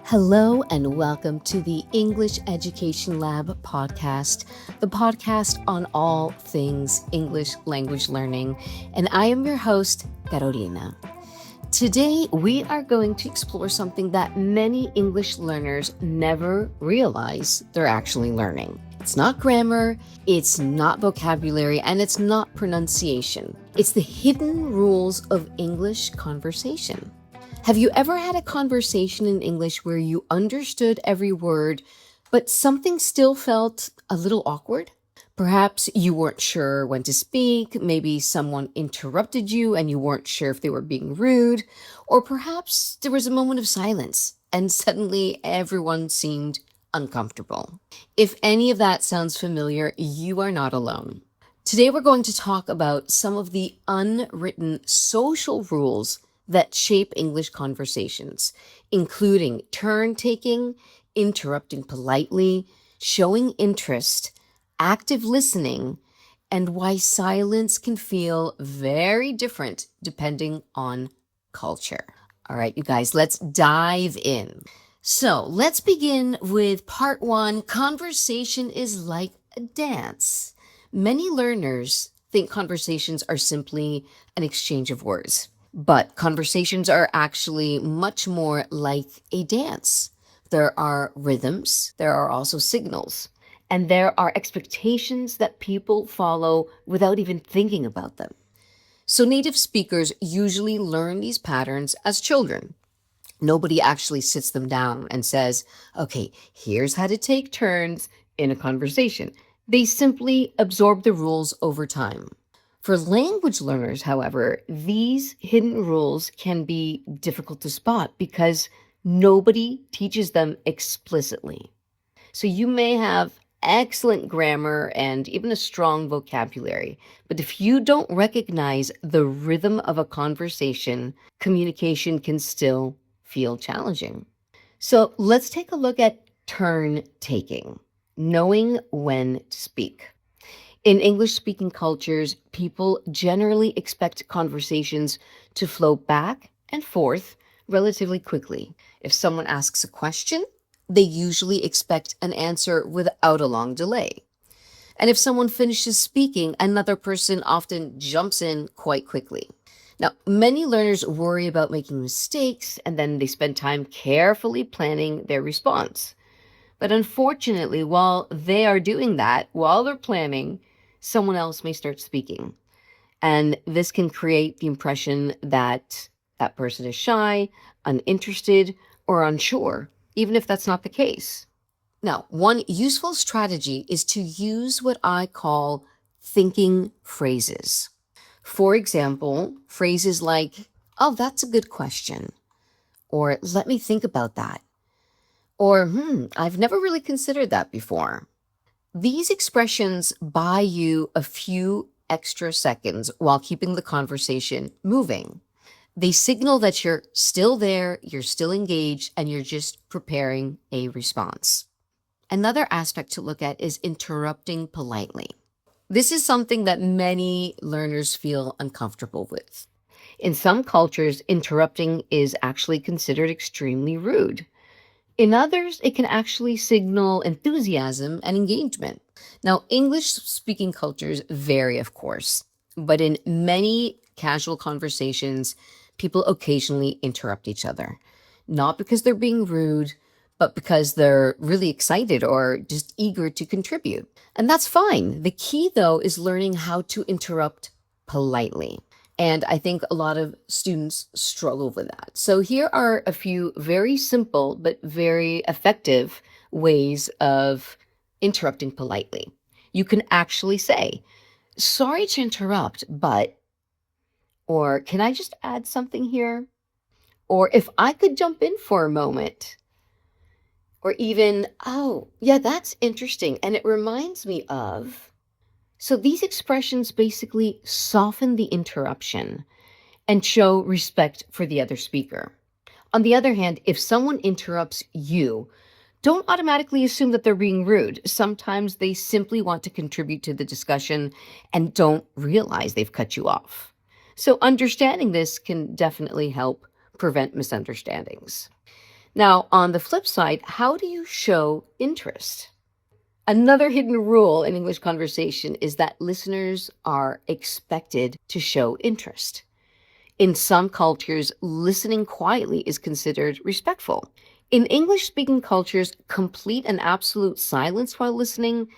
Hello and welcome to the English Education Lab podcast, the podcast on all things English language learning. And I am your host, Carolina. Today, we are going to explore something that many English learners never realize they're actually learning. It's not grammar, it's not vocabulary, and it's not pronunciation. It's the hidden rules of English conversation. Have you ever had a conversation in English where you understood every word, but something still felt a little awkward? Perhaps you weren't sure when to speak, maybe someone interrupted you and you weren't sure if they were being rude, or perhaps there was a moment of silence and suddenly everyone seemed uncomfortable. If any of that sounds familiar, you are not alone. Today we're going to talk about some of the unwritten social rules that shape English conversations, including turn taking, interrupting politely, showing interest, active listening, and why silence can feel very different depending on culture. All right, you guys, let's dive in. So let's begin with part one. Conversation is like a dance. Many learners think conversations are simply an exchange of words. But conversations are actually much more like a dance. There are rhythms, there are also signals, and there are expectations that people follow without even thinking about them. So native speakers usually learn these patterns as children. Nobody actually sits them down and says, okay, here's how to take turns in a conversation. They simply absorb the rules over time. For language learners, however, these hidden rules can be difficult to spot because nobody teaches them explicitly. So you may have excellent grammar and even a strong vocabulary, but if you don't recognize the rhythm of a conversation, communication can still feel challenging. So let's take a look at turn taking, knowing when to speak. In English speaking cultures, people generally expect conversations to flow back and forth relatively quickly. If someone asks a question, they usually expect an answer without a long delay. And if someone finishes speaking, another person often jumps in quite quickly. Now, many learners worry about making mistakes and then they spend time carefully planning their response. But unfortunately, while they are doing that, while they're planning, someone else may start speaking. And this can create the impression that that person is shy, uninterested, or unsure, even if that's not the case. Now, one useful strategy is to use what I call thinking phrases. For example, phrases like, oh, that's a good question, or let me think about that, or I've never really considered that before. These expressions buy you a few extra seconds while keeping the conversation moving. They signal that you're still there, you're still engaged, and you're just preparing a response. Another aspect to look at is interrupting politely. This is something that many learners feel uncomfortable with. In some cultures, interrupting is actually considered extremely rude. In others, it can actually signal enthusiasm and engagement. Now, English speaking cultures vary, of course, but in many casual conversations, people occasionally interrupt each other, not because they're being rude, but because they're really excited or just eager to contribute. And that's fine. The key, though, is learning how to interrupt politely. And I think a lot of students struggle with that. So here are a few very simple but very effective ways of interrupting politely. You can actually say, sorry to interrupt, but, or can I just add something here? Or if I could jump in for a moment. Or even, oh, yeah, that's interesting. And it reminds me of. So these expressions basically soften the interruption and show respect for the other speaker. On the other hand, if someone interrupts you, don't automatically assume that they're being rude. Sometimes they simply want to contribute to the discussion and don't realize they've cut you off. So understanding this can definitely help prevent misunderstandings. Now, on the flip side, how do you show interest? Another hidden rule in English conversation is that listeners are expected to show interest. In some cultures, listening quietly is considered respectful. In English speaking cultures, complete and absolute silence while listening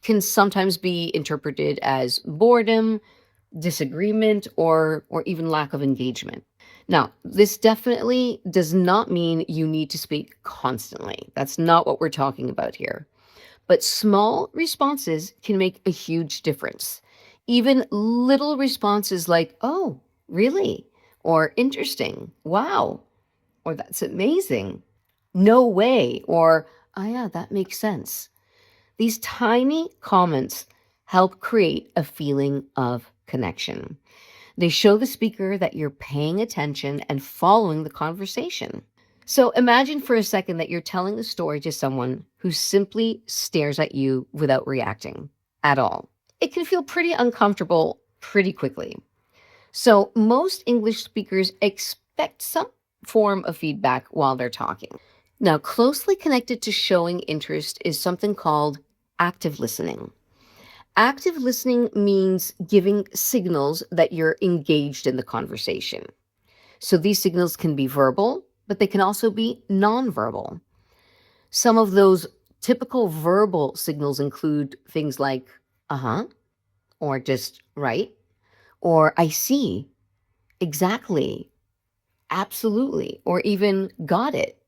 can sometimes be interpreted as boredom, disagreement, or even lack of engagement. Now, this definitely does not mean you need to speak constantly. That's not what we're talking about here. But small responses can make a huge difference. Even little responses like, oh, really? Or interesting. Wow. Or that's amazing. No way. Or, oh, yeah, that makes sense. These tiny comments help create a feeling of connection. They show the speaker that you're paying attention and following the conversation. So imagine for a second that you're telling a story to someone who simply stares at you without reacting at all. It can feel pretty uncomfortable pretty quickly. So most English speakers expect some form of feedback while they're talking. Now, closely connected to showing interest is something called active listening. Active listening means giving signals that you're engaged in the conversation. So these signals can be verbal, but they can also be nonverbal. Some of those typical verbal signals include things like, uh huh, or just right, or I see, exactly, absolutely, or even got it.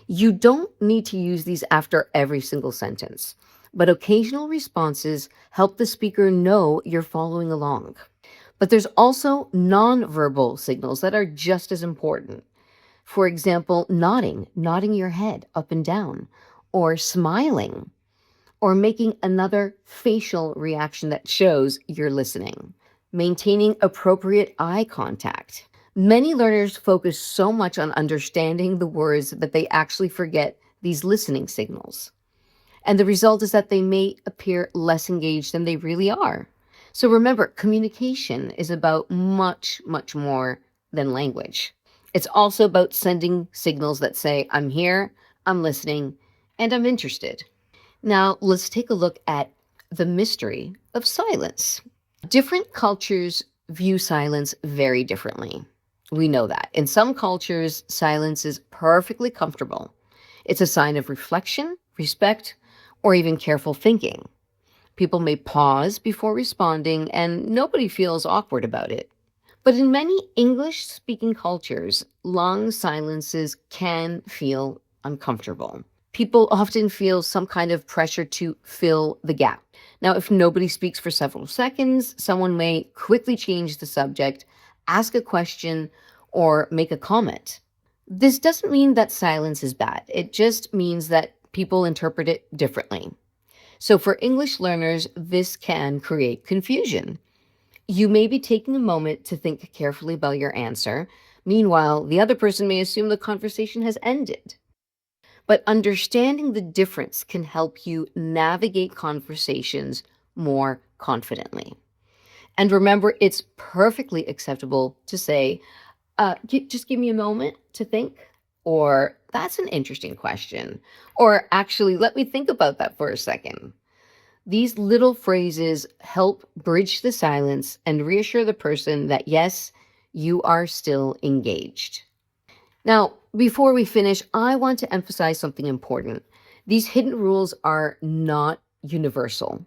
You don't need to use these after every single sentence, but occasional responses help the speaker know you're following along. But there's also nonverbal signals that are just as important. For example, nodding your head up and down, or smiling, or making another facial reaction that shows you're listening. Maintaining appropriate eye contact. Many learners focus so much on understanding the words that they actually forget these listening signals. And the result is that they may appear less engaged than they really are. So remember, communication is about much, much more than language. It's also about sending signals that say, I'm here, I'm listening, and I'm interested. Now, let's take a look at the mystery of silence. Different cultures view silence very differently. We know that. In some cultures, silence is perfectly comfortable. It's a sign of reflection, respect, or even careful thinking. People may pause before responding, and nobody feels awkward about it. But in many English speaking cultures, long silences can feel uncomfortable. People often feel some kind of pressure to fill the gap. Now, if nobody speaks for several seconds, someone may quickly change the subject, ask a question, or make a comment. This doesn't mean that silence is bad. It just means that people interpret it differently. So, for English learners, this can create confusion. You may be taking a moment to think carefully about your answer. Meanwhile, the other person may assume the conversation has ended. But understanding the difference can help you navigate conversations more confidently. And remember, it's perfectly acceptable to say, just give me a moment to think, or that's an interesting question, or actually, let me think about that for a second. These little phrases help bridge the silence and reassure the person that, yes, you are still engaged. Now, before we finish, I want to emphasize something important. These hidden rules are not universal.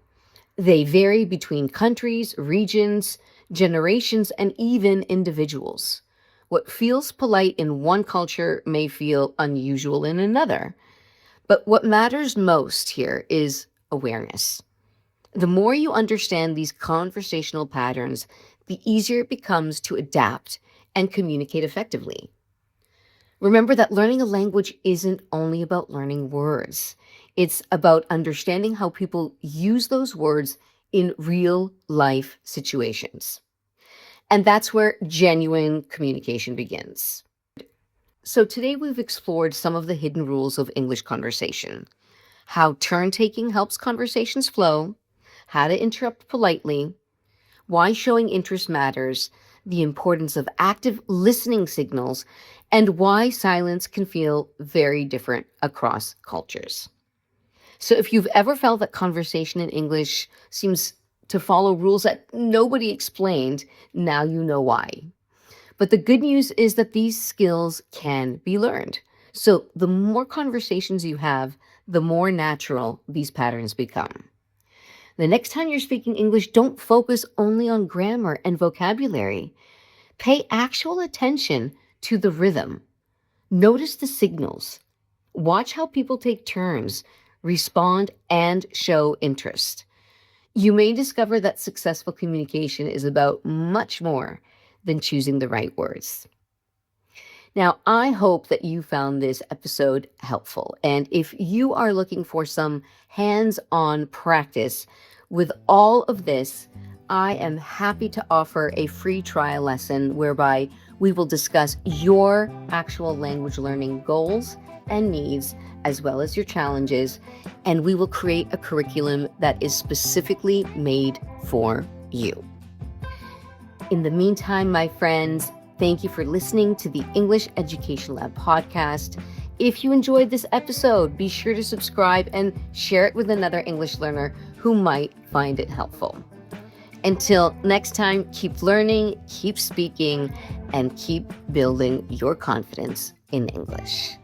They vary between countries, regions, generations, and even individuals. What feels polite in one culture may feel unusual in another. But what matters most here is awareness. The more you understand these conversational patterns, the easier it becomes to adapt and communicate effectively. Remember that learning a language isn't only about learning words. It's about understanding how people use those words in real life situations. And that's where genuine communication begins. So today we've explored some of the hidden rules of English conversation, how turn taking helps conversations flow, how to interrupt politely, why showing interest matters, the importance of active listening signals, and why silence can feel very different across cultures. So, if you've ever felt that conversation in English seems to follow rules that nobody explained, now you know why. But the good news is that these skills can be learned. So, the more conversations you have, the more natural these patterns become. The next time you're speaking English, don't focus only on grammar and vocabulary. Pay actual attention to the rhythm. Notice the signals. Watch how people take turns, respond, and show interest. You may discover that successful communication is about much more than choosing the right words. Now, I hope that you found this episode helpful. And if you are looking for some hands on practice with all of this, I am happy to offer a free trial lesson whereby we will discuss your actual language learning goals and needs, as well as your challenges, and we will create a curriculum that is specifically made for you. In the meantime, my friends, thank you for listening to the English Education Lab podcast. If you enjoyed this episode, be sure to subscribe and share it with another English learner who might find it helpful. Until next time, keep learning, keep speaking, and keep building your confidence in English.